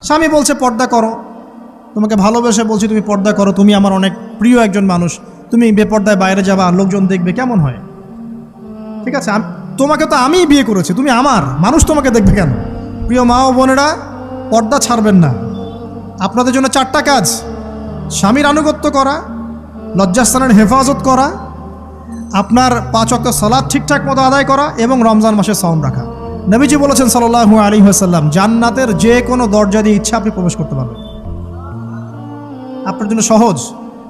স্বামী বলছে পর্দা করো, তোমাকে ভালোবেসে বলছি তুমি পর্দা করো, তুমি আমার অনেক প্রিয় একজন মানুষ, তুমি বেপর্দায় বাইরে যাবা, লোকজন দেখবে, কেমন হয়? ঠিক আছে, তোমাকে তো আমিই বিয়ে করেছি, তুমি আমার মানুষ, তোমাকে দেখবে কেন? প্রিয় মা ও বোনেরা, পর্দা ছাড়বেন না। আপনাদের জন্য 4টা কাজ: স্বামীর আনুগত্য করা, লজ্জাস্থানের হেফাজত করা, আপনার 5 ওয়াক্ত সালাত ঠিকঠাক মতো আদায় করা এবং রমজান মাসে সাওম রাখা। নবীজি বলেছেন সাল্লাল্লাহু আলাইহি ওয়াসাল্লাম, জান্নাতের যে কোনো দরজা দিয়ে ইচ্ছা আপনি প্রবেশ করতে পারবেন। আপনার জন্য সহজ।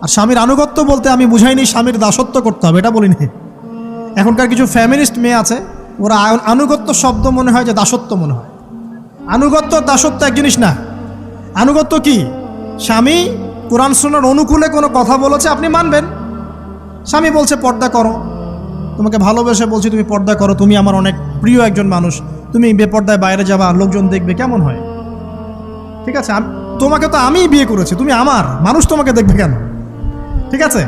আর স্বামীর আনুগত্য বলতে আমি বুঝাইনি স্বামীর দাসত্ব করতে হবে, এটা বলিনি। এখনকার কিছু ফ্যামিলিস্ট মেয়ে আছে, ওরা আনুগত্য শব্দ মনে হয় যে দাসত্ব মনে হয়। আনুগত্য দাসত্ব এক জিনিস না। আনুগত্য কি? স্বামী কোরআন সুন্নাহর অনুকূলে কোনো কথা বলেছে, আপনি মানবেন। স্বামী বলছে পর্দা করো, তোমাকে ভালোবেসে বলছি তুমি পর্দা করো, তুমি আমার অনেক প্রিয় একজন মানুষ, তুমি বেপর্দায় বাইরে যাবা, লোকজন দেখবে, কেমন হয়? ঠিক আছে, তোমাকে তো আমিই বিয়ে করেছি, তুমি আমার মানুষ, তোমাকে দেখবে কেন? ঠিক আছে,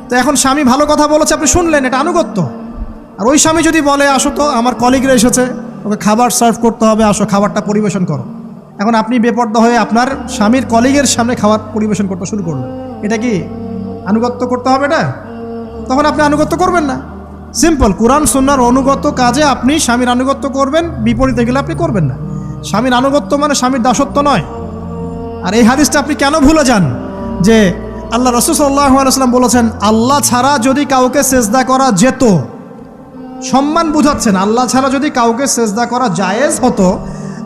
তো এখন স্বামী ভালো কথা বলেছে, আপনি শুনলেন, এটা আনুগত্য। আর ওই স্বামী যদি বলে আসো তো আমার কলিগরা এসেছে, ওকে খাবার সার্ভ করতে হবে, আসো খাবারটা পরিবেশন করো, এখন আপনি বেপর্দা হয়ে আপনার স্বামীর কলিগের সামনে খাবার পরিবেশন করতে শুরু করলেন, এটা কি আনুগত্য করতে হবে? এটা তখন আপনি আনুগত্য করবেন না। সিম্পল, কোরআন সুন্নাহর অনুগত কাজে আপনি স্বামীর আনুগত্য করবেন, বিপরীতে গেলে আপনি করবেন না। স্বামীর আনুগত্য মানে স্বামীর দাসত্ব নয়। আর এই হাদিসটা আপনি কেন ভুলে যান যে আল্লাহ রাসূল সাল্লাল্লাহু আলাইহি ওয়াসাল্লাম বলেছেন, আল্লাহ ছাড়া যদি কাউকে সেজদা করা যেত, সম্মান বুঝাচ্ছেন, আল্লাহ ছাড়া যদি কাউকে সেজদা করা জায়েজ হতো,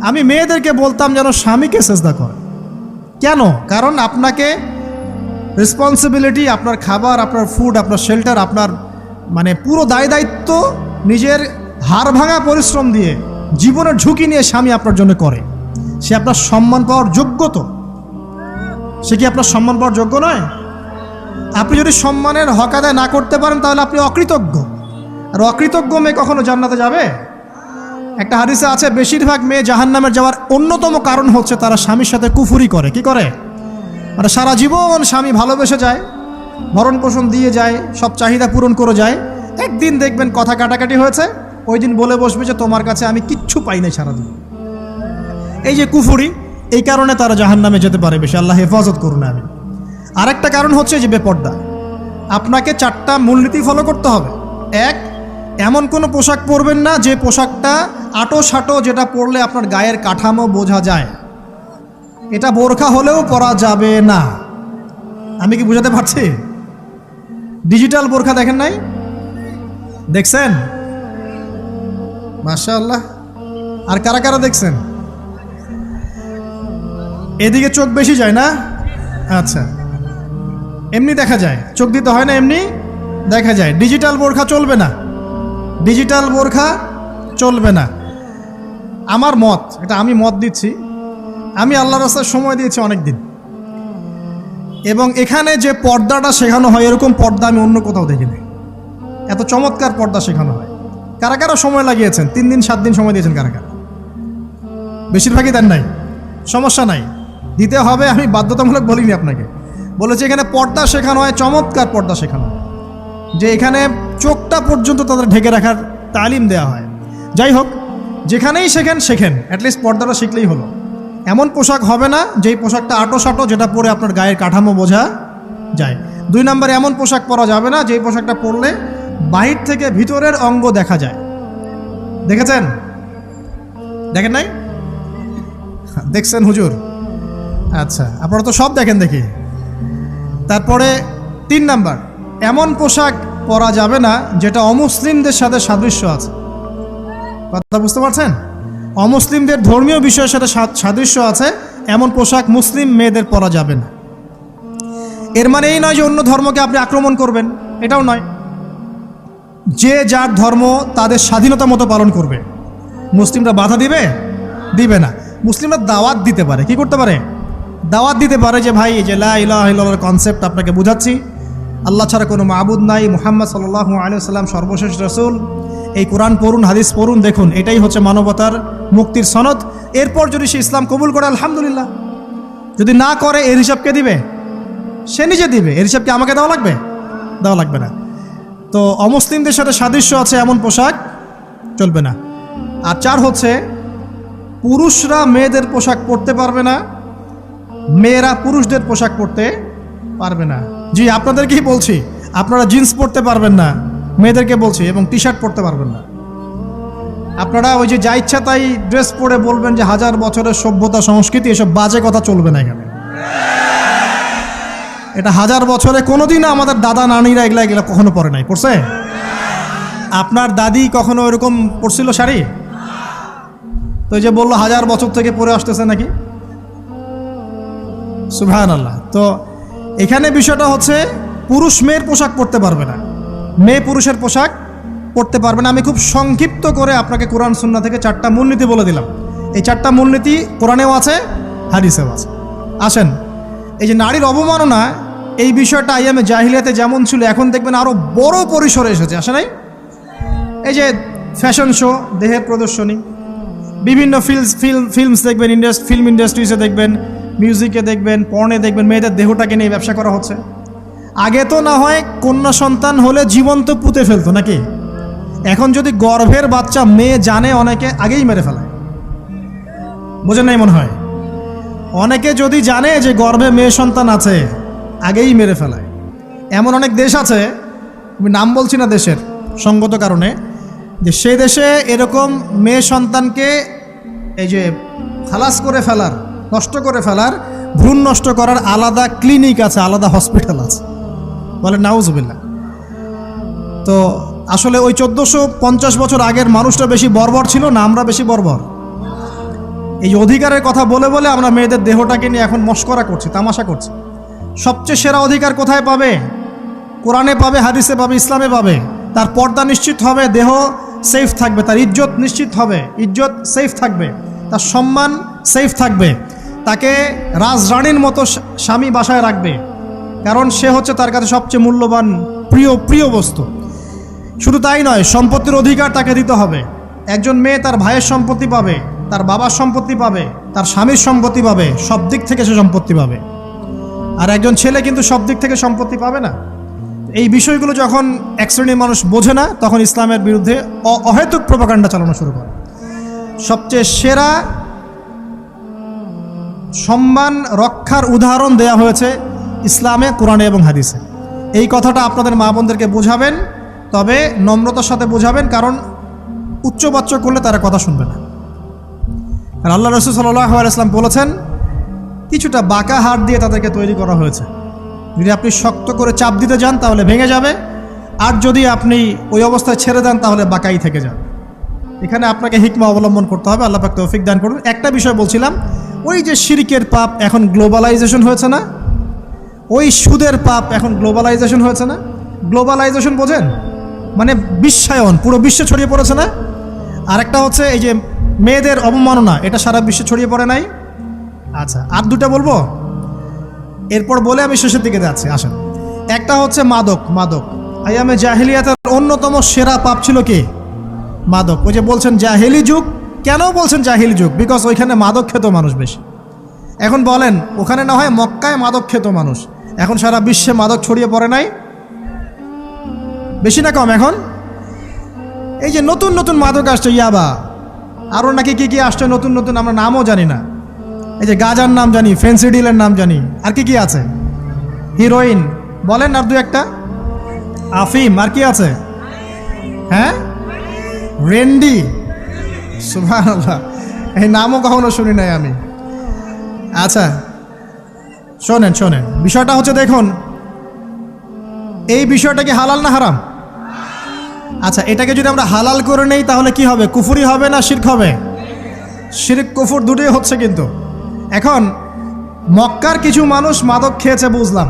আমি মেয়েদেরকে বলতাম যেন স্বামীকে সেজদা করে। কেন? কারণ আপনাকে রেসপন্সিবিলিটি, আপনার খাবার, আপনার ফুড, আপনার শেল্টার, আপনার মানে পুরো দায়িত্ব নিজের হাড় ভাঙা পরিশ্রম দিয়ে, জীবনের ঝুঁকি নিয়ে স্বামী আপনার জন্য করে। সে আপনার সম্মান পাওয়ার যোগ্য তো? সে কি আপনার সম্মান পাওয়ার যোগ্য নয়? আপনি যদি সম্মানের হক আদায় না করতে পারেন তাহলে আপনি অকৃতজ্ঞ। আর অকৃতজ্ঞ মেয়ে কখনো জান্নাতে যাবে? একটা হাদিসে আছে, বেশিরভাগ মেয়ে জাহান্নামের যাওয়ার অন্যতম কারণ হচ্ছে তারা স্বামীর সাথে কুফরি করে। কি করে? মানে সারা জীবন স্বামী ভালোবেসে যায়, ভরণ পোষণ দিয়ে যায়, সব চাহিদা পূরণ করে যায়, একদিন দেখবেন কথা কাটাকাটি হয়েছে, ওই দিন বলে বসবে যে তোমার কাছে আমি কিচ্ছু পাই নাই সারাদিন। এই যে কুফরি, এই কারণে তারা জাহান্নামে যেতে পারে বেশি। আল্লাহ হেফাজত করুন। আমি আরেকটা কারণ হচ্ছে যে বেপর্দা। আপনাকে 4টা মূলনীতি ফলো করতে হবে। 1, এমন কোনো পোশাক পরবেন না যে পোশাকটা আটো সাটো, যেটা পরলে আপনার গায়ের কাঠামো বোঝা যায়। এটা বোরখা হলেও পরা যাবে না। আমি কি বুঝাতে পারছি? ডিজিটাল বোরখা দেখেন নাই? দেখছেন? মাশাআল্লাহ। আর কারা কারা দেখছেন? এদিকে চোখ বেশি যায় না? আচ্ছা, এমনি দেখা যায়, চোখ দিতে হয় না, এমনি দেখা যায়। ডিজিটাল বোরখা চলবে না, ডিজিটাল বোরখা চলবে না। আমার মত, এটা আমি মত দিচ্ছি, আমি আল্লাহর রাস্তায় সময় দিয়েছি অনেক দিন, এবং এখানে যে পর্দাটা শেখানো হয় এরকম পর্দা আমি অন্য কোথাও দেখিনি। এত চমৎকার পর্দা শেখানো হয়। কারা কারা সময় লাগিয়েছেন? 3 দিন 7 দিন সময় দিয়েছেন কারা কারা? বেশিরভাগই দেন নাই। সমস্যা নাই, দিতে হবে, আমি বাধ্যতামূলক বলিনি আপনাকে। বলেছি এখানে পর্দা শেখানো হয়, চমৎকার পর্দা শেখানো হয়, যে এখানে চোখটা পর্যন্ত তাদের ঢেকে রাখার তালিম দেওয়া হয়। যাই হোক, যেখানেই শেখেন, অ্যাটলিস্ট পর্দাটা শিখলেই হলো। এমন পোশাক হবে না যেই পোশাকটা আটো সাটো, যেটা পরে আপনার গায়ের কাঠামো বোঝা যায়। 2 নম্বরে এমন পোশাক পরা যাবে না যেই পোশাকটা পরলে বাহির থেকে ভিতরের অঙ্গ দেখা যায়। দেখেছেন? দেখেন নাই? দেখছেন হুজুর? আচ্ছা, আপনারা তো সব দেখেন দেখি। তারপরে 3 নাম্বার, এমন পোশাক পরা যাবে না যেটা অমুসলিমদের সাথে সাদৃশ্য আছে। কথা বুঝতে পারছেন? অমুসলিমদের ধর্মীয় বিষয়ের সাথে সাদৃশ্য আছে এমন পোশাক মুসলিম মেয়েদের পরা যাবে না। এর মানে এই নয় যে অন্য ধর্মকে আপনি আক্রমণ করবেন, এটাও নয়। যে যার ধর্ম তাদের স্বাধীনতা মতো পালন করবে। মুসলিমরা বাধা দিবে? দিবে না। মুসলিমরা দাওয়াত দিতে পারে। কি করতে পারে? দাওয়াত দিতে পারে যে ভাই, যে লা ইলাহা ইল্লাল্লাহর কনসেপ্ট আপনাকে বুঝাচ্ছি, আল্লাহ ছাড়া কোনো মাবুদ নাই, মুহাম্মদ সাল্লাল্লাহু আলাইহি ওয়াসাল্লাম সর্বশেষ রাসূল, এই কোরআন পড়ুন, হাদিস পড়ুন, দেখুন এটাই হচ্ছে মানবতার মুক্তির সনদ। এরপর যদি সে ইসলাম কবুল করে আলহামদুলিল্লাহ, যদি না করে এর হিসাব কে দিবে? সে নিজে দিবে। এর হিসাব কি আমাকে দেওয়া লাগবে? দেওয়া লাগবে না। তো অমুসলিমদের সাথে সাদৃশ্য আছে এমন পোশাক চলবে না। আর 4 হচ্ছে পুরুষরা মেয়েদের পোশাক পরতে পারবে না, মেয়েরা পুরুষদের পোশাক পরতে পারবে না। জি, আপনাদেরকেই বলছি, আপনারা জিন্স পরতে পারবেন না, মেয়েদেরকে বলছি, এবং টি শার্ট পরতে পারবেন না। আপনারা ওই যে যা ইচ্ছা তাই ড্রেস পরে বলবেন যে হাজার বছরের সভ্যতা সংস্কৃতি, এসব বাজে কথা চলবে না এখানে। এটা হাজার বছরে কোনোদিনও আমাদের দাদা নানিরা এগুলা এগুলা কখনো পরে নাই। পড়ছে? আপনার দাদি কখনো এরকম পরছিল শাড়ি? তো এই যে বললো হাজার বছর থেকে পরে আসতেছে নাকি। সুবহানাল্লাহ। তো এখানে বিষয়টা হচ্ছে পুরুষ মেয়ের পোশাক পরতে পারবে না, মেয়ে পুরুষের পোশাক পরতে পারবে না। আমি খুব সংক্ষিপ্ত করে আপনাকে কোরআন সুন্নাহ থেকে 4টা মূলনীতি বলে দিলাম। এই 4টা মূলনীতি কোরআনেও আছে, হাদিসেও আছে। আসেন, এই যে নারীর অবমাননা, এই বিষয়টা আইয়ামে জাহিলিয়াতে যেমন ছিল, এখন দেখবেন আরও বড় পরিসরে এসেছে। আসে নাই? এই যে ফ্যাশন শো, দেহের প্রদর্শনী, বিভিন্ন ফিল্মস দেখবেন, ফিল্ম ইন্ডাস্ট্রিজে দেখবেন, মিউজিকে দেখবেন, পর্নে দেখবেন, মেয়েদের দেহটাকে নিয়ে ব্যবসা করা হচ্ছে। আগে তো না হয় কন্যা সন্তান হলে জীবন্ত পুঁতে ফেলতো নাকি, এখন যদি গর্ভের বাচ্চা মেয়ে জানে, অনেকে আগেই মেরে ফেলায়। বোঝেন নাই মনে হয়? অনেকে যদি জানে যে গর্ভে মেয়ে সন্তান আছে, আগেই মেরে ফেলায়। এমন অনেক দেশ আছে, আমি নাম বলছি না দেশের সঙ্গত কারণে, যে সেই দেশে এরকম মেয়ে সন্তানকে এই যে খালাস করে ফেলার, নষ্ট করে ফেলার, ভ্রূণ নষ্ট করার আলাদা ক্লিনিক আছে, আলাদা হসপিটাল আছে। বলে নাউজুবিল্লাহ। তো আসলে ওই 1450 বছর আগের মানুষটা বেশি বর্বর ছিল না আমরা বেশি বর্বর? এই অধিকারের কথা বলে বলে আমরা মেয়েদের দেহটাকে নিয়ে এখন মস্করা করছি, তামাশা করছি। সবচেয়ে সেরা অধিকার কোথায় পাবে? কোরআনে পাবে, হাদিসে পাবে, ইসলামে পাবে। তার পর্দা নিশ্চিত হবে, দেহ সেফ থাকবে, তার ইজ্জত নিশ্চিত হবে, ইজ্জত সেফ থাকবে, তার সম্মান সেফ থাকবে, তাকে রাজরানীর মতো স্বামী বাসায় রাখবে, কারণ সে হচ্ছে তার কাছে সবচেয়ে মূল্যবান প্রিয় বস্তু। শুধু তাই নয়, সম্পত্তির অধিকার তাকে দিতে হবে। একজন মেয়ে তার ভাইয়ের সম্পত্তি পাবে, তার বাবার সম্পত্তি পাবে, তার স্বামীর সম্পত্তি পাবে, সব দিক থেকে সে সম্পত্তি পাবে। আর একজন ছেলে কিন্তু সব দিক থেকে সম্পত্তি পাবে না। এই বিষয়গুলো যখন এক শ্রেণীর মানুষ বোঝে না, তখন ইসলামের বিরুদ্ধে অহেতুক প্রোপাগান্ডা চালানো শুরু করে। সবচেয়ে সেরা সম্মান রক্ষার উদাহরণ দেয়া হয়েছে ইসলামে, কোরআনে এবং হাদিসে। এই কথাটা আপনাদের মা বোনদেরকে বোঝাবেন, তবে নম্রতার সাথে বোঝাবেন, কারণ উচ্চবাচ্য করলে তারা কথা শুনবে না। আর আল্লাহ রাসূল সাল্লাল্লাহু আলাইহি ওয়াসাল্লাম বলেছেন, কিছুটা বাঁকা হাড় দিয়ে তাদেরকে তৈরি করা হয়েছে। যদি আপনি শক্ত করে চাপ দিতে যান তাহলে ভেঙে যাবে, আর যদি আপনি ওই অবস্থায় ছেড়ে দেন তাহলে বাঁকাই থেকে যাবে। এখানে আপনাকে হিকমা অবলম্বন করতে হবে। আল্লাহ পাক তৌফিক দান করুন। একটা বিষয় বলছিলাম, ওই যে শিরকের পাপ এখন গ্লোবালাইজেশন হয়েছে না, ওই সুদের পাপ এখন গ্লোবালাইজেশন হয়েছে না। গ্লোবালাইজেশন বোঝেন? মানে বিশ্বায়ন, পুরো বিশ্বে ছড়িয়ে পড়েছে না। আর একটা হচ্ছে এই যে মেয়েদের অবমাননা, এটা সারা বিশ্বে ছড়িয়ে পড়ে নাই। আচ্ছা, আর দুটা বলবো, এরপর বলে আমি শেষের দিকে যাচ্ছি। আসেন, একটা হচ্ছে মাদক। আইয়ামে জাহিলিয়াতের অন্যতম সেরা পাপ ছিল কি? মাদক। ওই যে বলছেন জাহিলি যুগ, কেন বলছেন জাহিলি যুগ? বিকজ ওইখানে মাদক খেত মানুষ বেশি। এখন বলেন, ওখানে না হয় মক্কায় মাদক খেত মানুষ, এখন সারা বিশ্বে মাদক ছড়িয়ে পড়ে নাই? বেশি না কম? এখন এই যে নতুন নতুন মাদক আসছে, ইয়াবা, আরও নাকি কি আসছে নতুন নতুন, আমরা নামও জানি না। এই যে গাজার নাম জানি, ফেন্সিডিলের নাম জানি, আর কি আছে, হিরোইন বলেন, আর দু একটা, আফিম, আর কি আছে? হ্যাঁ, রেন্ডি। সুবহানাল্লাহ, এই নামও কখনো শুনি নাই আমি। আচ্ছা শোনেন, বিষয়টা হচ্ছে, দেখুন, এই বিষয়টা কি হালাল না হারাম? আচ্ছা, এটাকে যদি আমরা হালাল করে নেই তাহলে কি হবে? কুফরি হবে না শিরক হবে? শিরক কুফর দুটোই হচ্ছে। কিন্তু এখন মক্কার কিছু মানুষ মাদক খেয়েছে বুঝলাম,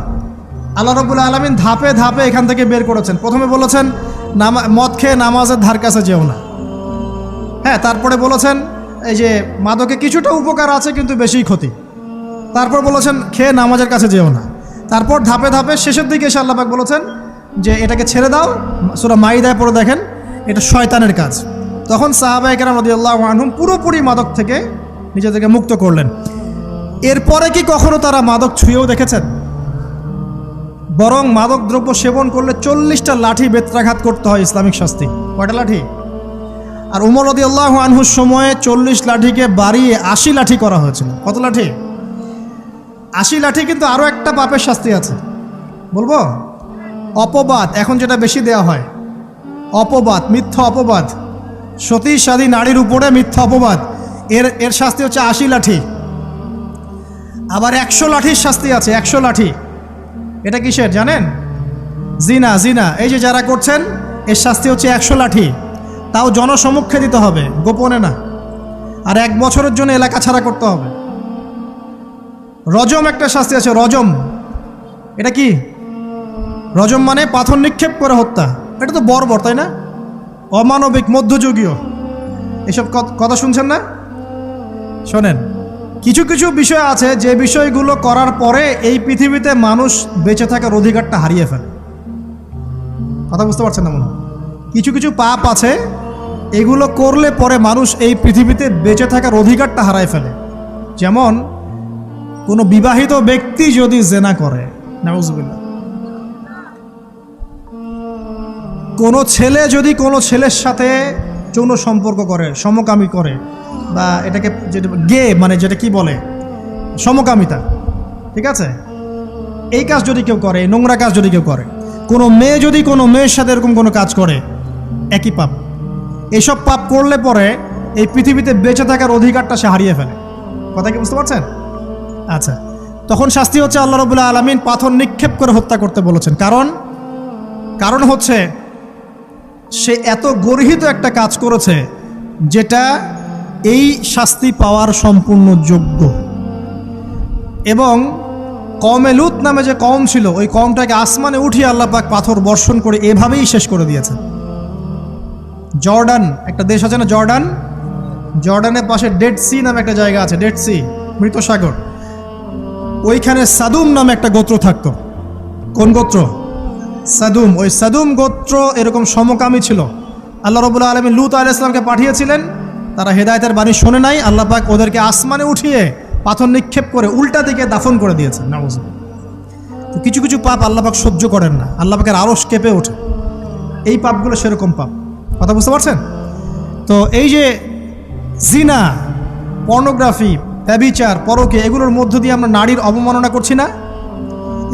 আল্লাহ রাব্বুল আলামিন ধাপে ধাপে এখান থেকে বের করেছেন। প্রথমে বলেছেন মদ খেয়ে নামাজের ধার কাছে যেও না। হ্যাঁ, তারপরে বলেছেন এই যে মাদকে কিছুটা উপকার আছে কিন্তু বেশি ক্ষতি। তারপর বলেছেন খেয়ে নামাজের কাছে যেও না। তারপর ধাপে ধাপে শেষের দিকে এসে আল্লাহ পাক বলেছেন যে এটাকে ছেড়ে দাও। সূরা মাইদায় পড়ে দেখেন, এটা শয়তানের কাজ। তখন সাহাবায়ে কেরাম রাদিয়াল্লাহু আনহুম পুরোপুরি মাদক থেকে নিজেদেরকে মুক্ত করলেন। এরপরে কি কখনো তারা মাদক ছুঁয়েও দেখেছেন? বরং মাদক দ্রব্য সেবন করলে 40টা লাঠি বেত্রাঘাত করতে হয়, ইসলামিক শাস্তি। কয়টা লাঠি? আর উমর রাদিয়াল্লাহু আনহুর সময়ে 40 লাঠিকে বাড়িয়ে 80 লাঠি করা হয়েছিল। কত লাঠি? 80 লাঠি। কিন্তু আরও একটা পাপের শাস্তি আছে, বলবো? অপবাদ, এখন যেটা বেশি দেওয়া হয়, অপবাদ, মিথ্যা অপবাদ, সতী সাধী নারীর উপরে মিথ্যা অপবাদ, এর শাস্তি হচ্ছে 80 লাঠি। আবার 100 লাঠির শাস্তি আছে, 100 লাঠি। এটা কিসের জানেন? জিনা। জিনা, এই যে যারা করছেন, এর শাস্তি হচ্ছে 100 লাঠি। তাও জনসমক্ষে দিতে হবে, গোপনে না। আর 1 বছরের জন্য এলাকা ছাড়া করতে হবে। রজম একটা শাস্তি আছে, রজম। এটা কি? রজম মানে পাথর নিক্ষেপ করে হত্যা। এটা তো বর্বর, তাই না? অমানবিক, মধ্যযুগীয়। এসব কথা শুনছেন না? শোনেন, কিছু কিছু বিষয় আছে যে বিষয়গুলো করার পরে এই পৃথিবীতে মানুষ বেঁচে থাকার অধিকারটা হারিয়ে ফেলে। কথা বুঝতে পারছেন না মনে হয়? কিছু কিছু পাপ আছে, এগুলো করলে পরে মানুষ এই পৃথিবীতে বেঁচে থাকার অধিকারটা হারায় ফেলে। যেমন কোনো বিবাহিত ব্যক্তি যদি জেনা করে, নাউজুবিল্লাহ, কোনো ছেলে যদি কোনো ছেলের সাথে যৌন সম্পর্ক করে, সমকামী করে, বা এটাকে যেটা গে মানে যেটা কি বলে, সমকামিতা, ঠিক আছে, এই কাজ যদি কেউ করে, নোংরা কাজ যদি কেউ করে, কোনো মেয়ে যদি কোনো মেয়ের সাথে এরকম কোনো কাজ করে, একই পাপ। এইসব পাপ করলে পরে এই পৃথিবীতে বেঁচে থাকার অধিকারটা সে হারিয়ে ফেলে। কথা কি বুঝতে পারছেন? আচ্ছা, তখন শাস্তি হচ্ছে আল্লাহ রাব্বুল আলামিন পাথর নিক্ষেপ করে হত্যা করতে বলেছেন। কারণ হচ্ছে সে এত গর্হিত একটা কাজ করেছে যেটা এই শাস্তি পাওয়ার সম্পূর্ণ যোগ্য। এবং কওমে লূত নামে যে কওম ছিল, ওই কওমটাকে আসমানে উঠিয়ে আল্লাহ পাক পাথর বর্ষণ করে এভাবেই শেষ করে দিয়েছেন। জর্ডান, একটা দেশ আছে না জর্ডান, জর্ডানের পাশে ডেড সি নামে একটা জায়গা আছে, ডেড সি, মৃত সাগর। ওইখানে সাদুম নামে একটা গোত্র থাকতো। কোন গোত্র? সাদুম। ওই সাদুম গোত্র এরকম সমকামী ছিল। আল্লাহ রাব্বুল আলামিন লূত আলাইহিস সালামকে পাঠিয়েছিলেন, তারা হেদায়েতের বাণী শোনে নাই। আল্লাহ পাক ওদেরকে আসমানে উঠিয়ে পাথর নিক্ষেপ করে উল্টা দিকে দাফন করে দিয়েছেন। নাউজুবিল্লাহ। তো কিছু কিছু পাপ আল্লাহ পাক সহ্য করেন না, আল্লাহ পাকের আরশ কেঁপে ওঠে। এই পাপগুলো সেরকম পাপ। কথা বুঝতে পারছেন? তো এই যে জিনা, পর্নোগ্রাফি, ব্যভিচার, পরকে, এগুলোর মধ্য দিয়ে আমরা নারীর অবমাননা করছি না?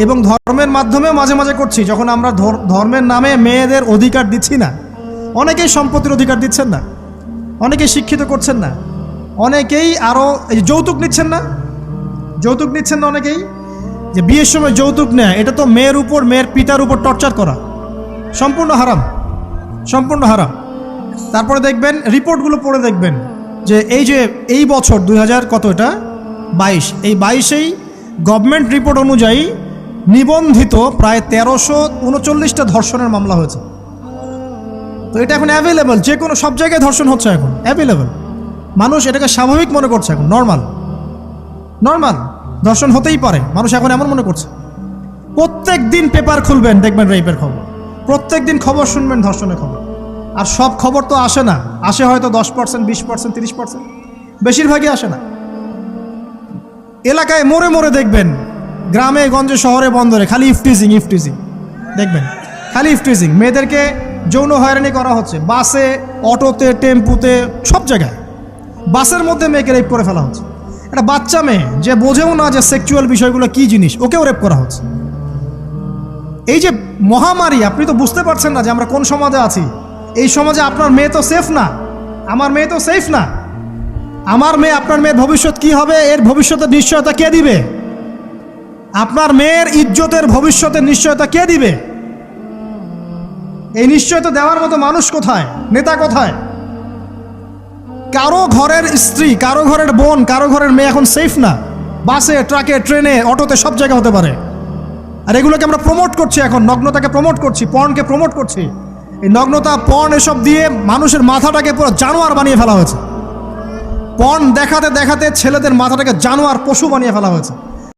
এবং ধর্মের মাধ্যমেও মাঝে মাঝে করছি, যখন আমরা ধর্মের নামে মেয়েদের অধিকার দিচ্ছি না। অনেকেই সম্পত্তির অধিকার দিচ্ছেন না, অনেকেই শিক্ষিত করছেন না, অনেকেই আরও যৌতুক নিচ্ছেন না, যৌতুক নিচ্ছেন না অনেকেই। যে বিয়ের সময় যৌতুক নেয়, এটা তো মেয়ের উপর, মেয়ের পিতার উপর টর্চার করা, সম্পূর্ণ হারাম, সম্পূর্ণ হারাম। তারপরে দেখবেন, রিপোর্টগুলো পড়ে দেখবেন যে এই বছর 2000 কত, এটা 22, এই 22-এই গভর্নমেন্ট রিপোর্ট অনুযায়ী নিবন্ধিত প্রায় 1339টা ধর্ষণের মামলা হয়েছে। তো এটা এখন অ্যাভেলেবল, যে কোনো সব জায়গায় ধর্ষণ হচ্ছে, এখন অ্যাভেলেবল। মানুষ এটাকে স্বাভাবিক মনে করছে, এখন নর্মাল ধর্ষণ হতেই পারে, মানুষ এখন এমন মনে করছে। প্রত্যেক দিন পেপার খুলবেন, দেখবেন রেপের খবর, প্রত্যেক দিন খবর শুনবেন ধর্ষণের খবর। আর সব খবর তো আসে না, আসে হয়তো 10%, 20%, 30%, বেশিরভাগই আসে না। এলাকায় মোড়ে মোড়ে দেখবেন, গ্রামে গঞ্জে শহরে বন্দরে খালি ইফটিজিং দেখবেন, খালি ইফটিজিং। মেয়েদেরকে যৌন হয়রানি করা হচ্ছে, বাসে, অটোতে, টেম্পুতে, সব জায়গায়। বাসের মধ্যে মেয়েকে রেপ করে ফেলা হচ্ছে। একটা বাচ্চা মেয়ে যে বোঝেও না যে সেক্সুয়াল বিষয়গুলো কি জিনিস, ওকেও রেপ করা হচ্ছে। এই যে মহামারী, আপনি তো বুঝতে পারছেন না যে আমরা কোন সমাজে আছি। এই সমাজে আপনার মেয়ে তো সেফ না, আমার মেয়ে তো সেফ না। আমার মেয়ে, আপনার মেয়ের ভবিষ্যৎ কি হবে, এর ভবিষ্যতের নিশ্চয়তা কে দিবে? আপনার মেয়ের ইজ্জতের ভবিষ্যতের নিশ্চয়তা কে দিবে? এই নিশ্চয়তা দেওয়ার মতো মানুষ কোথায়, নেতা কোথায়? কারো ঘরের স্ত্রী, কারো ঘরের বোন, কারো ঘরের মেয়ে এখন সেফ না। বাসে, ট্রাকে, ট্রেনে, অটোতে, সব জায়গায় হতে পারে। আর এগুলোকে আমরা প্রমোট করছি, এখন নগ্নতাকে প্রমোট করছি, পর্নকে প্রমোট করছি। এই নগ্নতা, পর্ন, এসব দিয়ে মানুষের মাথাটাকে পুরো জানোয়ার বানিয়ে ফেলা হয়েছে। পর্ন দেখাতে দেখাতে ছেলেদের মাথাটাকে জানোয়ার, পশু বানিয়ে ফেলা হয়েছে।